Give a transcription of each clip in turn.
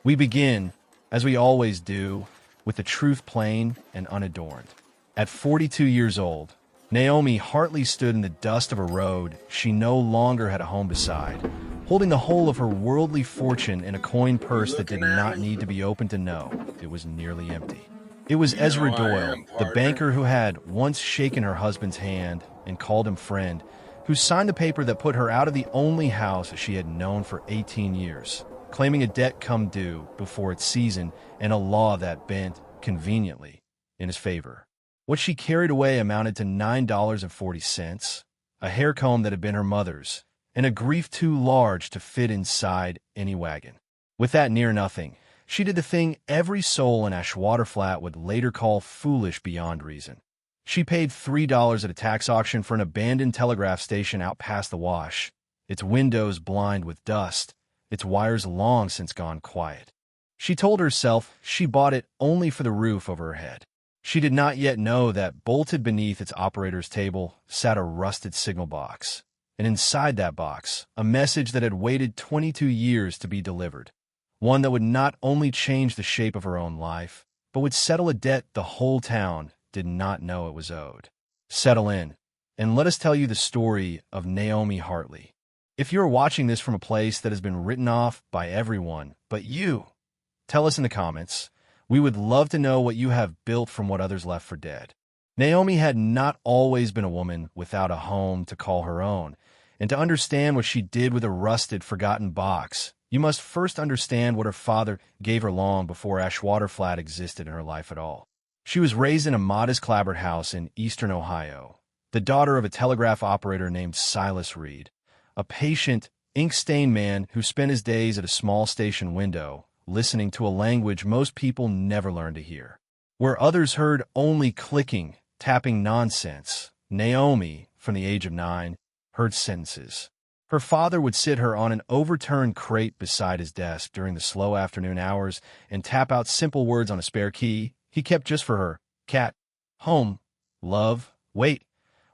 We begin, as we always do, with the truth plain and unadorned. At 42 years old, Naomi Hartley stood in the dust of a road she no longer had a home beside, holding the whole of her worldly fortune in a coin purse that did not need to be opened to know it was nearly empty. It was You know Ezra I Doyle, am, the partner. banker who had once shaken her husband's hand and called him friend, who signed the paper that put her out of the only house she had known for 18 years, claiming a debt come due before its season and a law that bent, conveniently, in his favor. What she carried away amounted to $9.40, a hair comb that had been her mother's, and a grief too large to fit inside any wagon. With that near nothing, she did the thing every soul in Ashwater Flat would later call foolish beyond reason. She paid $3 at a tax auction for an abandoned telegraph station out past the wash, its windows blind with dust, its wires long since gone quiet. She told herself she bought it only for the roof over her head. She did not yet know that bolted beneath its operator's table sat a rusted signal box, and inside that box, a message that had waited 22 years to be delivered, one that would not only change the shape of her own life, but would settle a debt the whole town did not know it was owed. Settle in, and let us tell you the story of Naomi Hartley. If you're watching this from a place that has been written off by everyone but you, tell us in the comments. We would love to know what you have built from what others left for dead. Naomi had not always been a woman without a home to call her own, and to understand what she did with a rusted, forgotten box, you must first understand what her father gave her long before Ashwater Flat existed in her life at all. She was raised in a modest clapboard house in eastern Ohio, the daughter of a telegraph operator named Silas Reed, a patient, ink-stained man who spent his days at a small station window, listening to a language most people never learned to hear. Where others heard only clicking, tapping nonsense, Naomi, from the age of 9, heard sentences. Her father would sit her on an overturned crate beside his desk during the slow afternoon hours and tap out simple words on a spare key he kept just for her: cat, home, love, wait,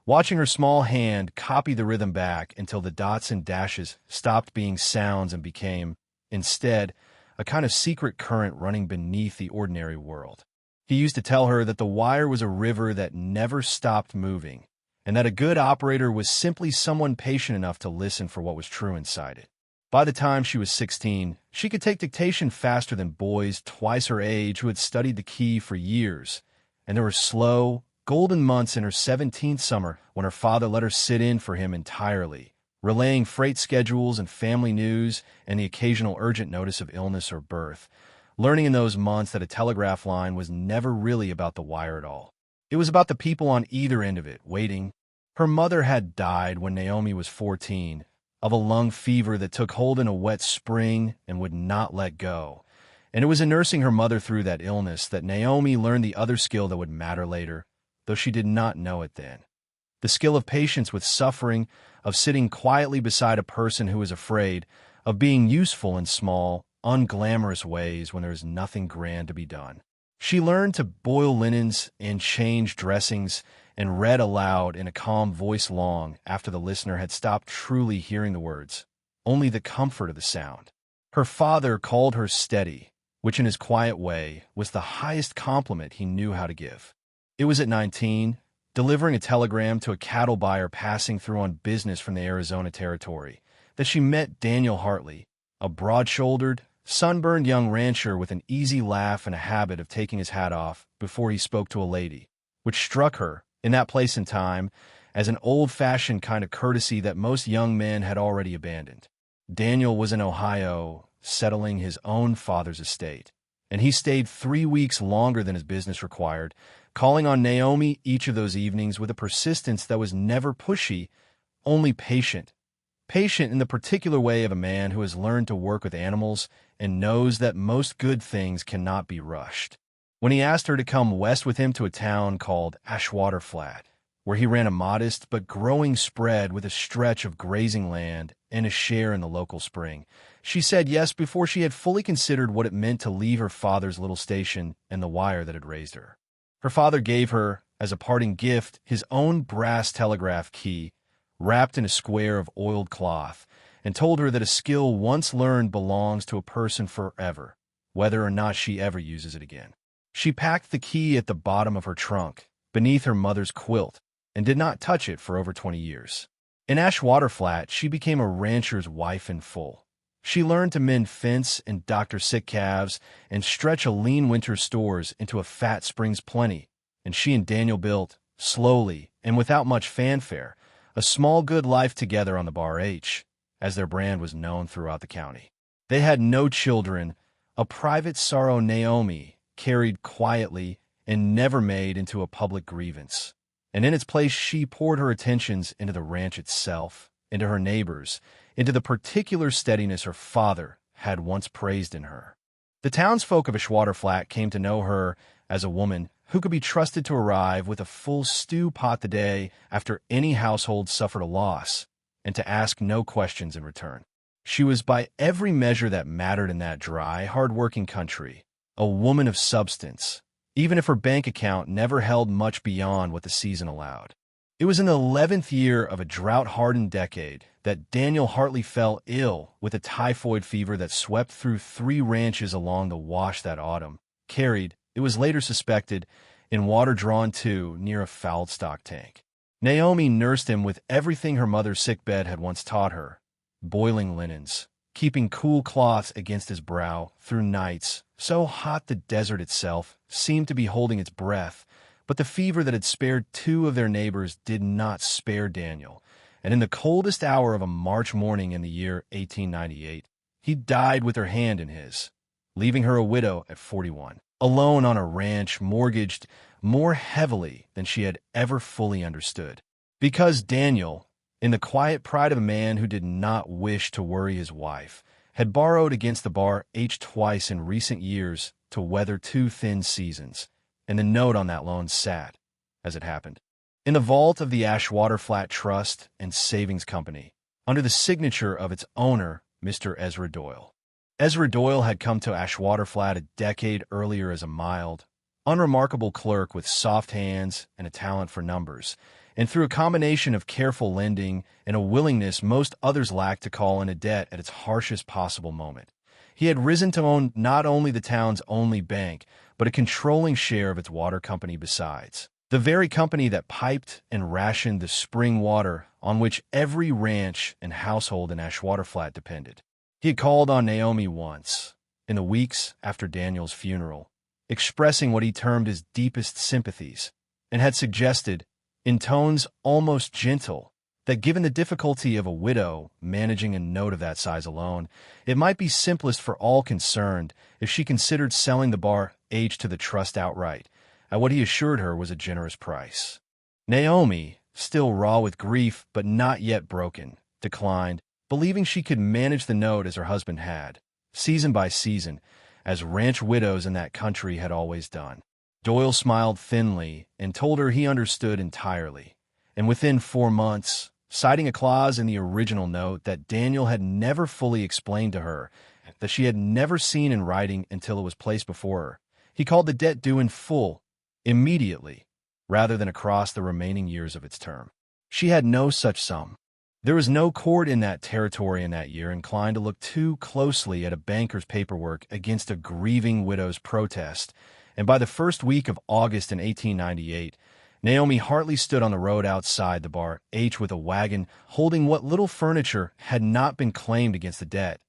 watching her small hand copy the rhythm back until the dots and dashes stopped being sounds and became, instead, a kind of secret current running beneath the ordinary world. He used to tell her that the wire was a river that never stopped moving, and that a good operator was simply someone patient enough to listen for what was true inside it. By the time she was 16, she could take dictation faster than boys twice her age who had studied the key for years, and there were slow, golden months in her 17th summer when her father let her sit in for him entirely, relaying freight schedules and family news and the occasional urgent notice of illness or birth, learning in those months that a telegraph line was never really about the wire at all. It was about the people on either end of it, waiting. Her mother had died when Naomi was 14, of a lung fever that took hold in a wet spring and would not let go. And it was in nursing her mother through that illness that Naomi learned the other skill that would matter later, though she did not know it then. The skill of patience with suffering, of sitting quietly beside a person who is afraid, of being useful in small, unglamorous ways when there is nothing grand to be done. She learned to boil linens and change dressings and read aloud in a calm voice long after the listener had stopped truly hearing the words, only the comfort of the sound. Her father called her steady, which in his quiet way was the highest compliment he knew how to give. It was at 19, delivering a telegram to a cattle buyer passing through on business from the Arizona territory, that she met Daniel Hartley, a broad-shouldered, sunburned young rancher with an easy laugh and a habit of taking his hat off before he spoke to a lady, which struck her, in that place and time, as an old-fashioned kind of courtesy that most young men had already abandoned. Daniel was in Ohio, settling his own father's estate, and he stayed 3 weeks longer than his business required, calling on Naomi each of those evenings with a persistence that was never pushy, only patient. Patient in the particular way of a man who has learned to work with animals and knows that most good things cannot be rushed. When he asked her to come west with him to a town called Ashwater Flat, where he ran a modest but growing spread with a stretch of grazing land and a share in the local spring, she said yes before she had fully considered what it meant to leave her father's little station and the wire that had raised her. Her father gave her, as a parting gift, his own brass telegraph key, wrapped in a square of oiled cloth, and told her that a skill once learned belongs to a person forever, whether or not she ever uses it again. She packed the key at the bottom of her trunk, beneath her mother's quilt, and did not touch it for over 20 years. In Ashwater Flat, she became a rancher's wife in full. She learned to mend fence and doctor sick calves and stretch a lean winter stores into a fat spring's plenty, and she and Daniel built, slowly and without much fanfare, a small good life together on the Bar H, as their brand was known throughout the county. They had no children, a private sorrow Naomi carried quietly and never made into a public grievance. And in its place, she poured her attentions into the ranch itself, into her neighbors, into the particular steadiness her father had once praised in her. The townsfolk of Ashwater Flat came to know her as a woman who could be trusted to arrive with a full stew pot the day after any household suffered a loss, and to ask no questions in return. She was by every measure that mattered in that dry, hard-working country, a woman of substance, even if her bank account never held much beyond what the season allowed. It was in the 11th year of a drought-hardened decade that Daniel Hartley fell ill with a typhoid fever that swept through 3 ranches along the Wash that autumn, carried, it was later suspected, in water drawn to near a fouled stock tank. Naomi nursed him with everything her mother's sickbed had once taught her: boiling linens, keeping cool cloths against his brow through nights so hot the desert itself seemed to be holding its breath. But the fever that had spared 2 of their neighbors did not spare Daniel, and in the coldest hour of a March morning in the year 1898, he died with her hand in his, leaving her a widow at 41, alone on a ranch mortgaged more heavily than she had ever fully understood. Because Daniel, in the quiet pride of a man who did not wish to worry his wife, had borrowed against the Bar H twice in recent years to weather 2 thin seasons, and the note on that loan sat, as it happened, in the vault of the Ashwater Flat Trust and Savings Company, under the signature of its owner, Mr. Ezra Doyle. Ezra Doyle had come to Ashwater Flat a decade earlier as a mild, unremarkable clerk with soft hands and a talent for numbers, and through a combination of careful lending and a willingness most others lacked to call in a debt at its harshest possible moment, he had risen to own not only the town's only bank, but a controlling share of its water company besides, the very company that piped and rationed the spring water on which every ranch and household in Ashwater Flat depended. He had called on Naomi once, in the weeks after Daniel's funeral, expressing what he termed his deepest sympathies, and had suggested, in tones almost gentle, that given the difficulty of a widow managing a note of that size alone, it might be simplest for all concerned if she considered selling the Bar H to the trust outright, at what he assured her was a generous price. Naomi, still raw with grief but not yet broken, declined, believing she could manage the note as her husband had, season by season, as ranch widows in that country had always done. Doyle smiled thinly and told her he understood entirely, and within 4 months, citing a clause in the original note that Daniel had never fully explained to her, that she had never seen in writing until it was placed before her, he called the debt due in full, immediately, rather than across the remaining years of its term. She had no such sum. There was no court in that territory in that year inclined to look too closely at a banker's paperwork against a grieving widow's protest, and by the first week of August in 1898, Naomi Hartley stood on the road outside the Bar H with a wagon holding what little furniture had not been claimed against the debt,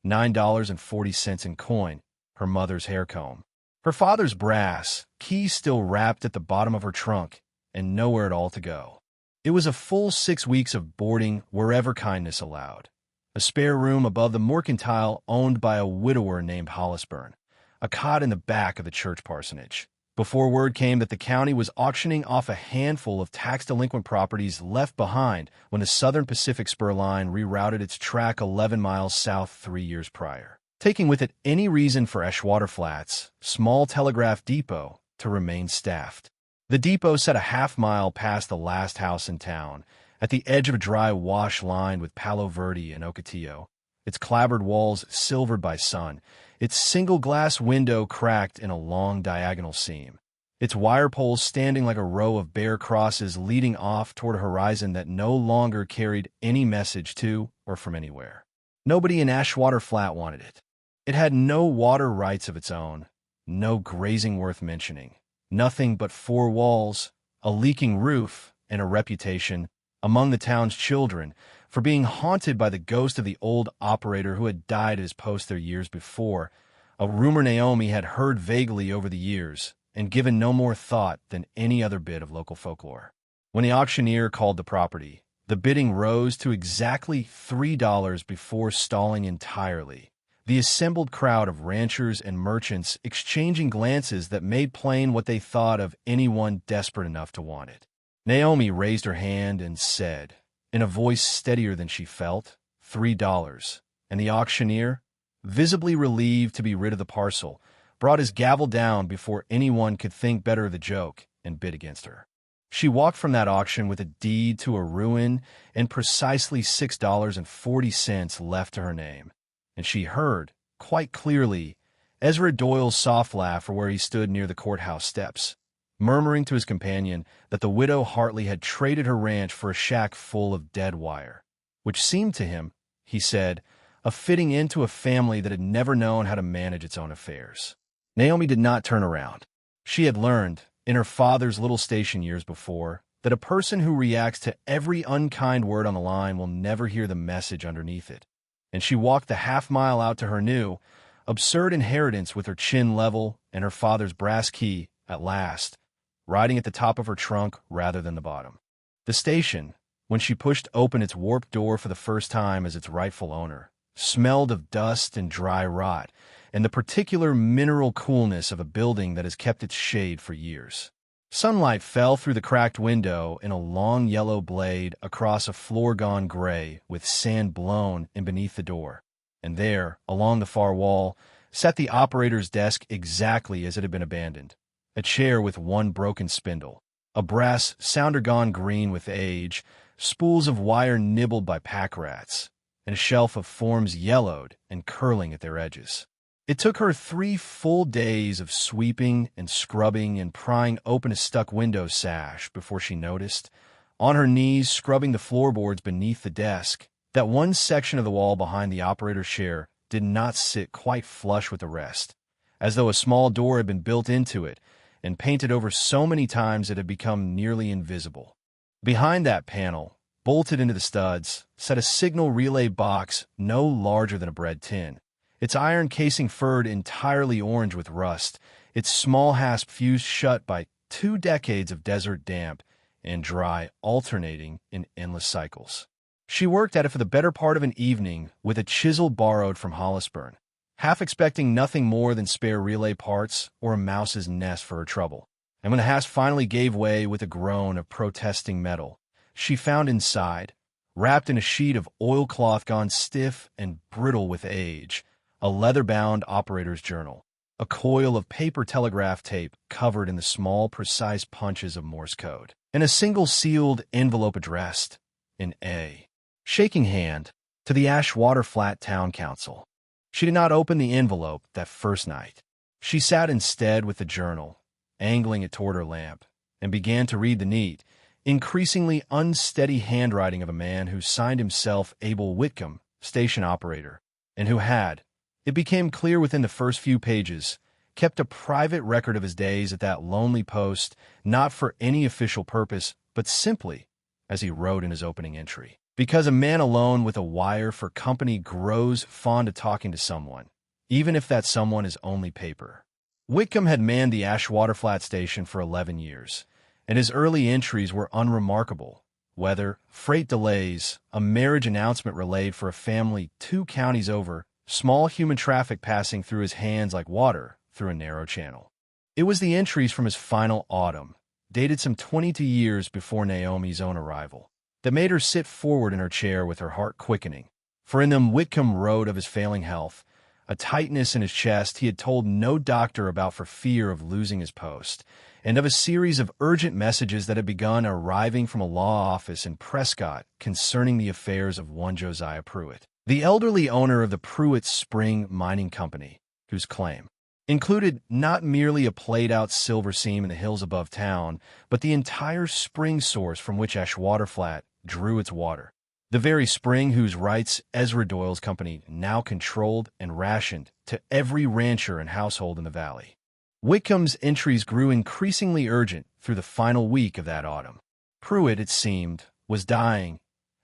$9.40 in coin, her mother's hair comb, her father's brass, keys still wrapped at the bottom of her trunk, and nowhere at all to go. It was a full 6 weeks of boarding wherever kindness allowed. A spare room above the mercantile owned by a widower named Hollisburn, a cot in the back of the church parsonage, before word came that the county was auctioning off a handful of tax-delinquent properties left behind when the Southern Pacific Spur Line rerouted its track 11 miles south 3 years prior, taking with it any reason for Ashwater Flats' small telegraph depot to remain staffed. The depot sat a half-mile past the last house in town, at the edge of a dry wash lined with Palo Verde and Ocotillo, its clapboard walls silvered by sun, its single-glass window cracked in a long diagonal seam, its wire poles standing like a row of bare crosses leading off toward a horizon that no longer carried any message to or from anywhere. Nobody in Ashwater Flat wanted it. It had no water rights of its own, no grazing worth mentioning, nothing but four walls, a leaking roof, and a reputation among the town's children for being haunted by the ghost of the old operator who had died at his post there years before, a rumor Naomi had heard vaguely over the years and given no more thought than any other bit of local folklore. When the auctioneer called the property, the bidding rose to exactly $3 before stalling entirely, the assembled crowd of ranchers and merchants exchanging glances that made plain what they thought of anyone desperate enough to want it. Naomi raised her hand and said, in a voice steadier than she felt, $3, and the auctioneer, visibly relieved to be rid of the parcel, brought his gavel down before anyone could think better of the joke and bid against her. She walked from that auction with a deed to a ruin and precisely $6.40 left to her name, and she heard, quite clearly, Ezra Doyle's soft laugh from where he stood near the courthouse steps, murmuring to his companion that the widow Hartley had traded her ranch for a shack full of dead wire, which seemed to him, he said, a fitting into a family that had never known how to manage its own affairs. Naomi did not turn around. She had learned, in her father's little station years before, that a person who reacts to every unkind word on the line will never hear the message underneath it, and she walked the half-mile out to her new, absurd inheritance with her chin level and her father's brass key, at last, riding at the top of her trunk rather than the bottom. The station, when she pushed open its warped door for the first time as its rightful owner, smelled of dust and dry rot, and the particular mineral coolness of a building that has kept its shade for years. Sunlight fell through the cracked window in a long yellow blade across a floor gone gray with sand blown in beneath the door, and there, along the far wall, sat the operator's desk exactly as it had been abandoned, a chair with one broken spindle, a brass sounder gone green with age, spools of wire nibbled by pack rats, and a shelf of forms yellowed and curling at their edges. It took her 3 full days of sweeping and scrubbing and prying open a stuck window sash before she noticed, on her knees scrubbing the floorboards beneath the desk, that one section of the wall behind the operator's chair did not sit quite flush with the rest, as though a small door had been built into it and painted over so many times it had become nearly invisible. Behind that panel, bolted into the studs, sat a signal relay box no larger than a bread tin, its iron casing furred entirely orange with rust, its small hasp fused shut by 2 decades of desert damp and dry alternating in endless cycles. She worked at it for the better part of an evening with a chisel borrowed from Hollisburn, half expecting nothing more than spare relay parts or a mouse's nest for her trouble. And when the hasp finally gave way with a groan of protesting metal, she found inside, wrapped in a sheet of oilcloth gone stiff and brittle with age, a leather-bound operator's journal, a coil of paper telegraph tape covered in the small, precise punches of Morse code, and a single sealed envelope addressed, in A. Shaking hand, to the Ashwater Flat Town Council. She did not open the envelope that first night. She sat instead with the journal, angling it toward her lamp, and began to read the neat, increasingly unsteady handwriting of a man who signed himself Abel Whitcomb, station operator, and who had, it became clear within the first few pages, kept a private record of his days at that lonely post, not for any official purpose, but simply, as he wrote in his opening entry, because a man alone with a wire for company grows fond of talking to someone, even if that someone is only paper. Whitcomb had manned the Ashwater Flat station for 11 years, and his early entries were unremarkable. Weather, freight delays, a marriage announcement relayed for a family 2 counties over, small human traffic passing through his hands like water through a narrow channel. It was the entries from his final autumn, dated some 22 years before Naomi's own arrival, that made her sit forward in her chair with her heart quickening, for in them Whitcomb wrote of his failing health, a tightness in his chest he had told no doctor about for fear of losing his post, and of a series of urgent messages that had begun arriving from a law office in Prescott concerning the affairs of one Josiah Pruitt, the elderly owner of the Pruitt Spring Mining Company, whose claim included not merely a played-out silver seam in the hills above town, but the entire spring source from which Ashwater Flat drew its water, The very spring whose rights Ezra Doyle's company now controlled and rationed to every rancher and household in the valley. Whitcomb's entries grew increasingly urgent through the final week of that autumn. Pruitt, it seemed, was dying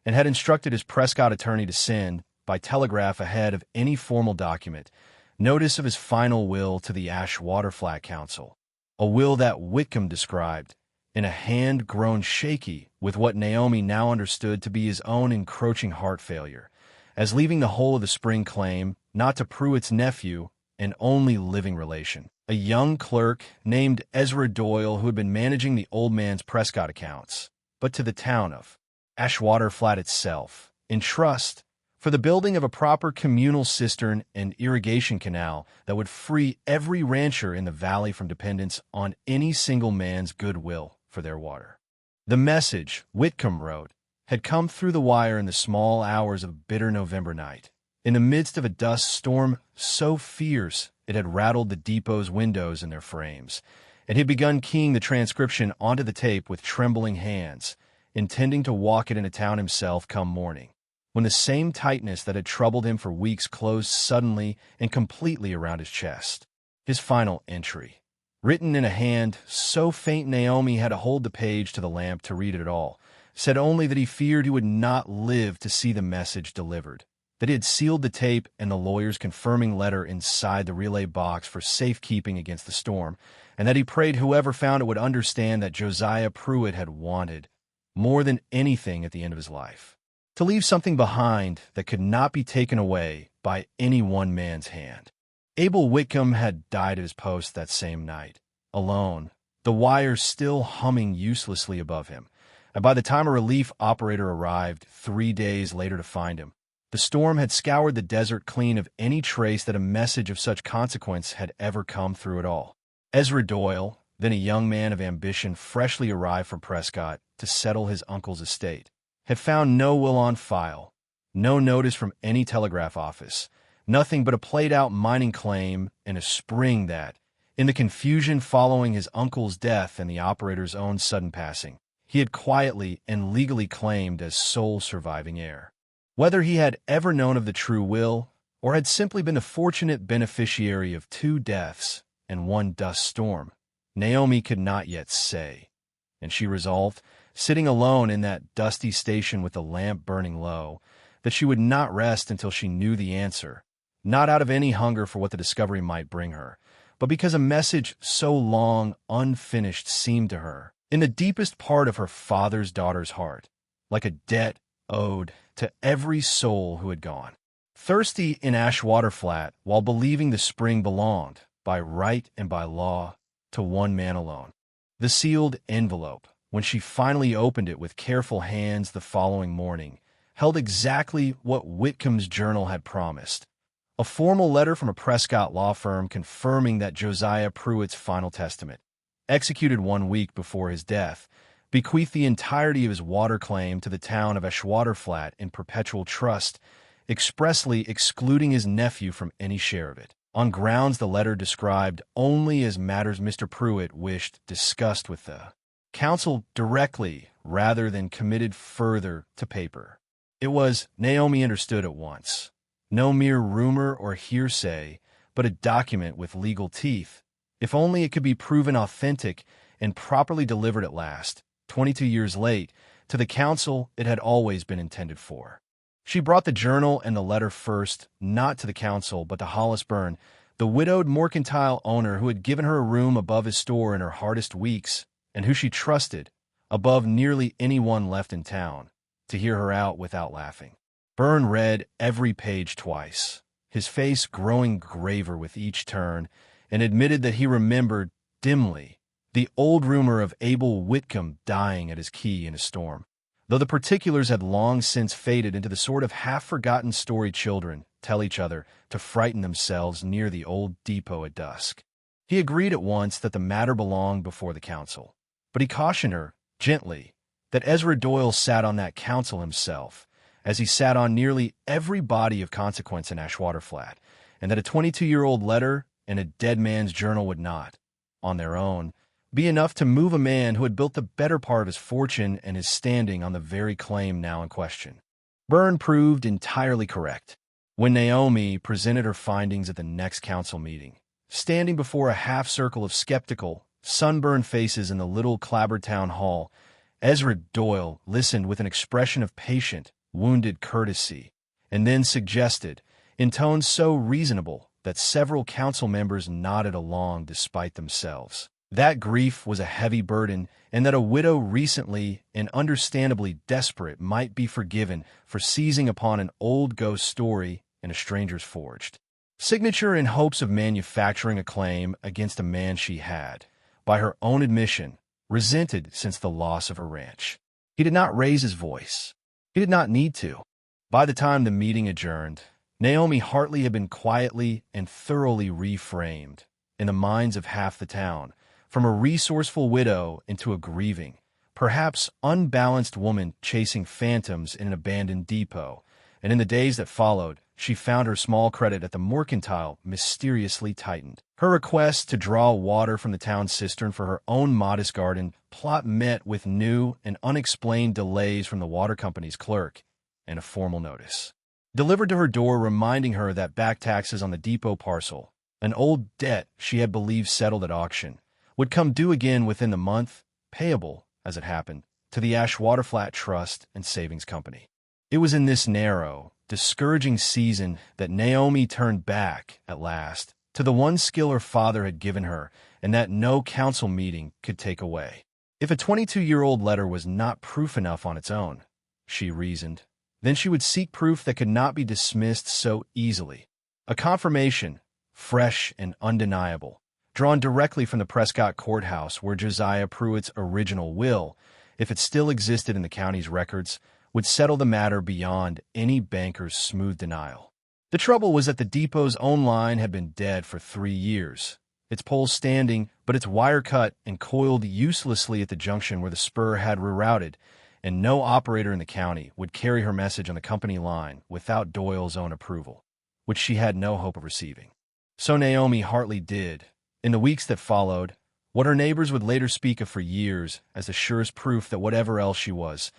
and had instructed his Prescott attorney to send, by telegraph ahead of any formal document, notice of his final will to the Ashwater-Flat Council, a will that Whitcomb described, in a hand grown shaky with what Naomi now understood to be his own encroaching heart failure, as leaving the whole of the spring claim not to Pruitt's nephew, an only living relation, a young clerk named Ezra Doyle who had been managing the old man's Prescott accounts, but to the town of Ashwater-Flat itself, in trust for the building of a proper communal cistern and irrigation canal that would free every rancher in the valley from dependence on any single man's goodwill for their water. The message, Whitcomb wrote, had come through the wire in the small hours of a bitter November night, in the midst of a dust storm so fierce it had rattled the depot's windows in their frames, and he had begun keying the transcription onto the tape with trembling hands, intending to walk it into town himself come morning, when the same tightness that had troubled him for weeks closed suddenly and completely around his chest. His final entry, written in a hand so faint Naomi had to hold the page to the lamp to read it at all, said only that he feared he would not live to see the message delivered, that he had sealed the tape and the lawyer's confirming letter inside the relay box for safekeeping against the storm, and that he prayed whoever found it would understand that Josiah Pruitt had wanted, more than anything at the end of his life, to leave something behind that could not be taken away by any one man's hand. Abel Whitcomb had died at his post that same night, alone, the wire still humming uselessly above him, and by the time a relief operator arrived 3 days later to find him, the storm had scoured the desert clean of any trace that a message of such consequence had ever come through at all. Ezra Doyle, then a young man of ambition freshly arrived from Prescott to settle his uncle's estate, had found no will on file, no notice from any telegraph office, nothing but a played-out mining claim and a spring that, in the confusion following his uncle's death and the operator's own sudden passing, he had quietly and legally claimed as sole surviving heir. Whether he had ever known of the true will, or had simply been the fortunate beneficiary of 2 deaths and 1 dust storm, Naomi could not yet say, and she resolved, sitting alone in that dusty station with the lamp burning low, that she would not rest until she knew the answer, not out of any hunger for what the discovery might bring her, but because a message so long unfinished seemed to her, in the deepest part of her father's daughter's heart, like a debt owed to every soul who had gone. Thirsty in Ashwater Flat, while believing the spring belonged, by right and by law, to one man alone. The sealed envelope, when she finally opened it with careful hands the following morning, held exactly what Whitcomb's journal had promised, a formal letter from a Prescott law firm confirming that Josiah Pruitt's final testament, executed 1 week before his death, bequeathed the entirety of his water claim to the town of Ashwater Flat in perpetual trust, expressly excluding his nephew from any share of it, on grounds the letter described only as matters Mr. Pruitt wished discussed with the council directly rather than committed further to paper. It was, Naomi understood at once, no mere rumor or hearsay, but a document with legal teeth, if only it could be proven authentic and properly delivered at last, 22 years late, to the council it had always been intended for. She brought the journal and the letter first, not to the council, but to Hollis Byrne, the widowed mercantile owner who had given her a room above his store in her hardest weeks, and who she trusted, above nearly anyone left in town, to hear her out without laughing. Byrne read every page twice, his face growing graver with each turn, and admitted that he remembered, dimly, the old rumor of Abel Whitcomb dying at his key in a storm, though the particulars had long since faded into the sort of half-forgotten story children tell each other to frighten themselves near the old depot at dusk. He agreed at once that the matter belonged before the council, but he cautioned her, gently, that Ezra Doyle sat on that council himself, as he sat on nearly every body of consequence in Ashwater Flat, and that a 22-year-old letter and a dead man's journal would not, on their own, be enough to move a man who had built the better part of his fortune and his standing on the very claim now in question. Byrne proved entirely correct. When Naomi presented her findings at the next council meeting, standing before a half-circle of skeptical, sunburned faces in the little clapboard town hall, Ezra Doyle listened with an expression of patient, wounded courtesy, and then suggested, in tones so reasonable that several council members nodded along despite themselves, that grief was a heavy burden and that a widow recently and understandably desperate might be forgiven for seizing upon an old ghost story in a stranger's forged signature in hopes of manufacturing a claim against a man she had, by her own admission, resented since the loss of her ranch. He did not raise his voice. He did not need to. By the time the meeting adjourned, Naomi Hartley had been quietly and thoroughly reframed in the minds of half the town, from a resourceful widow into a grieving, perhaps unbalanced woman chasing phantoms in an abandoned depot, and in the days that followed, she found her small credit at the mercantile mysteriously tightened. Her request to draw water from the town cistern for her own modest garden plot met with new and unexplained delays from the water company's clerk and a formal notice delivered to her door reminding her that back taxes on the depot parcel, an old debt she had believed settled at auction, would come due again within the month, payable, as it happened, to the Ashwaterflat Trust and Savings Company. It was in this narrow, discouraging season that Naomi turned back, at last, to the one skill her father had given her and that no council meeting could take away. If a 22-year-old letter was not proof enough on its own, she reasoned, then she would seek proof that could not be dismissed so easily. A confirmation, fresh and undeniable, drawn directly from the Prescott courthouse where Josiah Pruitt's original will, if it still existed in the county's records, would settle the matter beyond any banker's smooth denial. The trouble was that the depot's own line had been dead for 3 years, its poles standing, but its wire cut and coiled uselessly at the junction where the spur had rerouted, and no operator in the county would carry her message on the company line without Doyle's own approval, which she had no hope of receiving. So Naomi Hartley did, in the weeks that followed, what her neighbors would later speak of for years as the surest proof that whatever else she was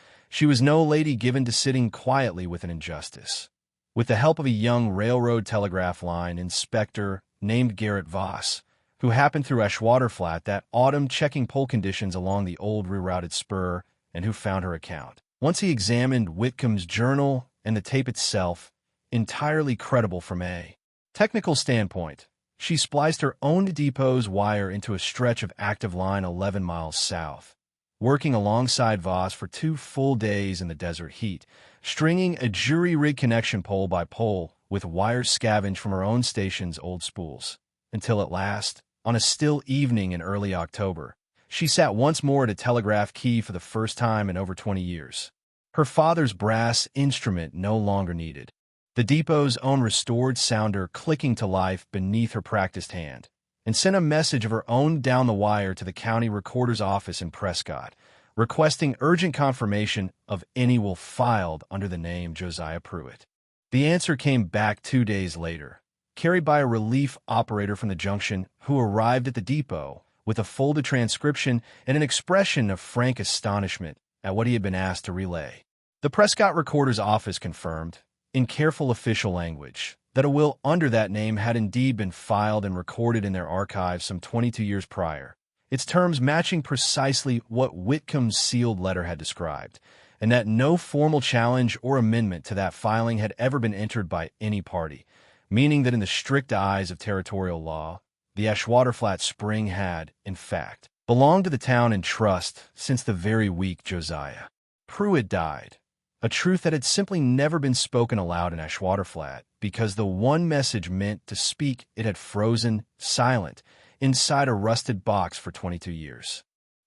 no lady given to sitting quietly with an injustice. With the help of a young railroad telegraph line inspector named Garrett Voss, who happened through Ashwaterflat that autumn checking pole conditions along the old rerouted spur and who found her account. Once he examined Whitcomb's journal and the tape itself, entirely credible from a technical standpoint, she spliced her own depot's wire into a stretch of active line 11 miles south, working alongside Voss for 2 full days in the desert heat, stringing a jury-rig connection pole by pole with wires scavenged from her own station's old spools, until at last, on a still evening in early October, she sat once more at a telegraph key for the first time in over 20 years. Her father's brass instrument no longer needed, the depot's own restored sounder clicking to life beneath her practiced hand, and sent a message of her own down the wire to the county recorder's office in Prescott, requesting urgent confirmation of any will filed under the name Josiah Pruitt. The answer came back 2 days later, carried by a relief operator from the junction who arrived at the depot with a folded transcription and an expression of frank astonishment at what he had been asked to relay. The Prescott recorder's office confirmed, in careful official language, that a will under that name had indeed been filed and recorded in their archives some 22 years prior, its terms matching precisely what Whitcomb's sealed letter had described, and that no formal challenge or amendment to that filing had ever been entered by any party, meaning that in the strict eyes of territorial law, the Ashwaterflat Spring had, in fact, belonged to the town in trust since the very week Josiah Pruitt died, a truth that had simply never been spoken aloud in Ashwaterflat because the one message meant to speak it had frozen, silent, inside a rusted box for 22 years.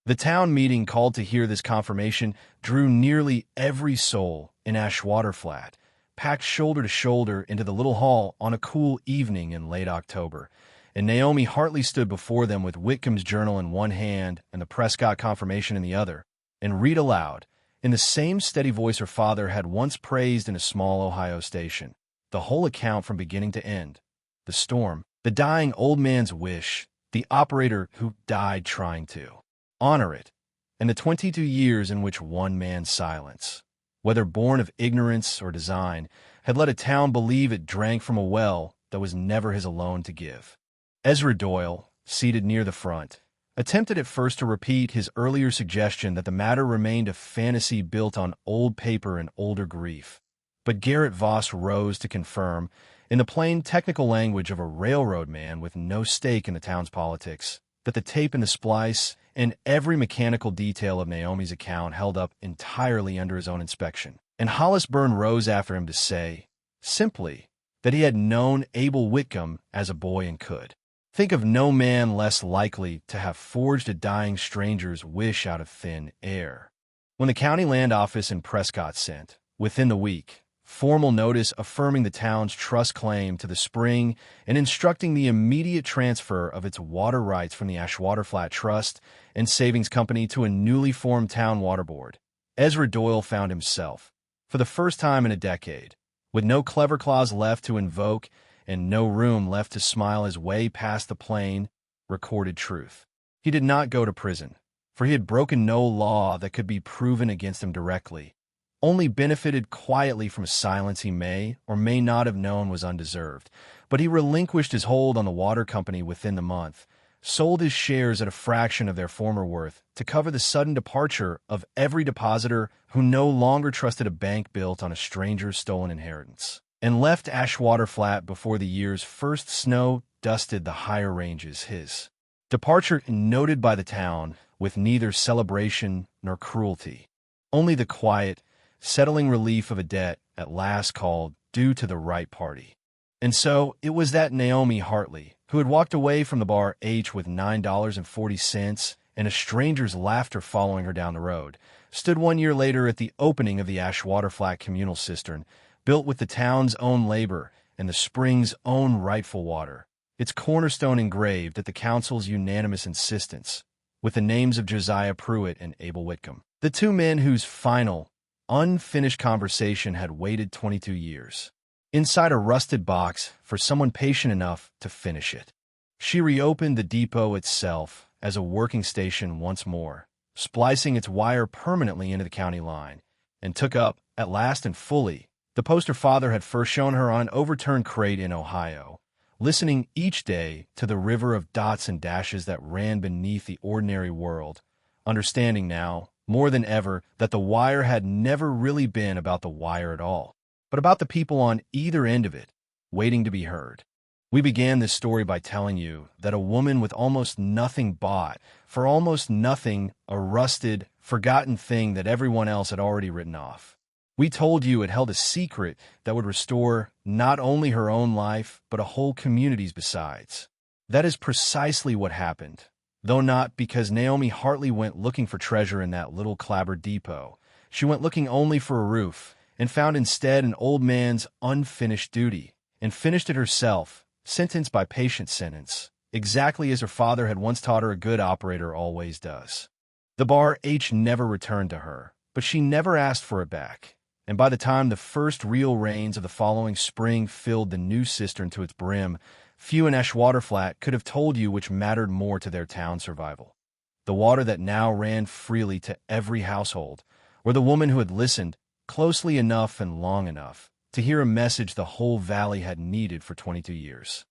The town meeting called to hear this confirmation drew nearly every soul in Ashwaterflat, packed shoulder to shoulder into the little hall on a cool evening in late October, and Naomi Hartley stood before them with Whitcomb's journal in one hand and the Prescott confirmation in the other, and read aloud, in the same steady voice her father had once praised in a small Ohio station, the whole account from beginning to end. The storm, the dying old man's wish, the operator who died trying to honor it, and the 22 years in which one man's silence whether born of ignorance or design, had let a town believe it drank from a well that was never his alone to give. Ezra Doyle, seated near the front, attempted at first to repeat his earlier suggestion that the matter remained a fantasy built on old paper and older grief. But Garrett Voss rose to confirm, in the plain technical language of a railroad man with no stake in the town's politics, that the tape and the splice and every mechanical detail of Naomi's account held up entirely under his own inspection. And Hollis Byrne rose after him to say, simply, that he had known Abel Whitcomb as a boy and could think of no man less likely to have forged a dying stranger's wish out of thin air. When the county land office in Prescott sent, within the week, formal notice affirming the town's trust claim to the spring and instructing the immediate transfer of its water rights from the Ashwater Flat Trust and Savings Company to a newly formed town water board, Ezra Doyle found himself, for the first time in a decade, with no clever clause left to invoke and no room left to smile his way past the plain, recorded truth. He did not go to prison, for he had broken no law that could be proven against him directly, only benefited quietly from a silence he may or may not have known was undeserved. But he relinquished his hold on the water company within the month, sold his shares at a fraction of their former worth to cover the sudden departure of every depositor who no longer trusted a bank built on a stranger's stolen inheritance, and left Ashwater Flat before the year's first snow dusted the higher ranges. His departure noted by the town with neither celebration nor cruelty, only the quiet, settling relief of a debt at last called due to the right party. And so it was that Naomi Hartley, who had walked away from the bar H with $9.40 and a stranger's laughter following her down the road, stood 1 year later at the opening of the Ashwater Flat communal cistern, built with the town's own labor and the spring's own rightful water, its cornerstone engraved at the council's unanimous insistence, with the names of Josiah Pruitt and Abel Whitcomb, the two men whose final, unfinished conversation had waited 22 years, inside a rusted box for someone patient enough to finish it. She reopened the depot itself as a working station once more, splicing its wire permanently into the county line, and took up, at last and fully, the post her father had first shown her on an overturned crate in Ohio, listening each day to the river of dots and dashes that ran beneath the ordinary world, understanding now, more than ever, that the wire had never really been about the wire at all, but about the people on either end of it, waiting to be heard. We began this story by telling you that a woman with almost nothing bought, for almost nothing, a rusted, forgotten thing that everyone else had already written off. We told you it held a secret that would restore not only her own life, but a whole community's besides. That is precisely what happened, though not because Naomi Hartley went looking for treasure in that little clapboard depot. She went looking only for a roof, and found instead an old man's unfinished duty, and finished it herself, sentence by patient sentence, exactly as her father had once taught her a good operator always does. The bar H never returned to her, but she never asked for it back, and by the time the first real rains of the following spring filled the new cistern to its brim, few in Ashwater Flat could have told you which mattered more to their town survival: the water that now ran freely to every household, or the woman who had listened closely enough and long enough to hear a message the whole valley had needed for 22 years.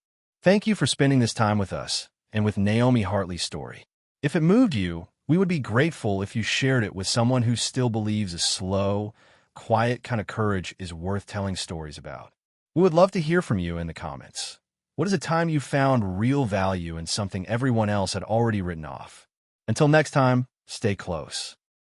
Thank you for spending this time with us and with Naomi Hartley's story. If it moved you, we would be grateful if you shared it with someone who still believes a slow, quiet kind of courage is worth telling stories about. We would love to hear from you in the comments. What is a time you found real value in something everyone else had already written off? Until next time, stay close.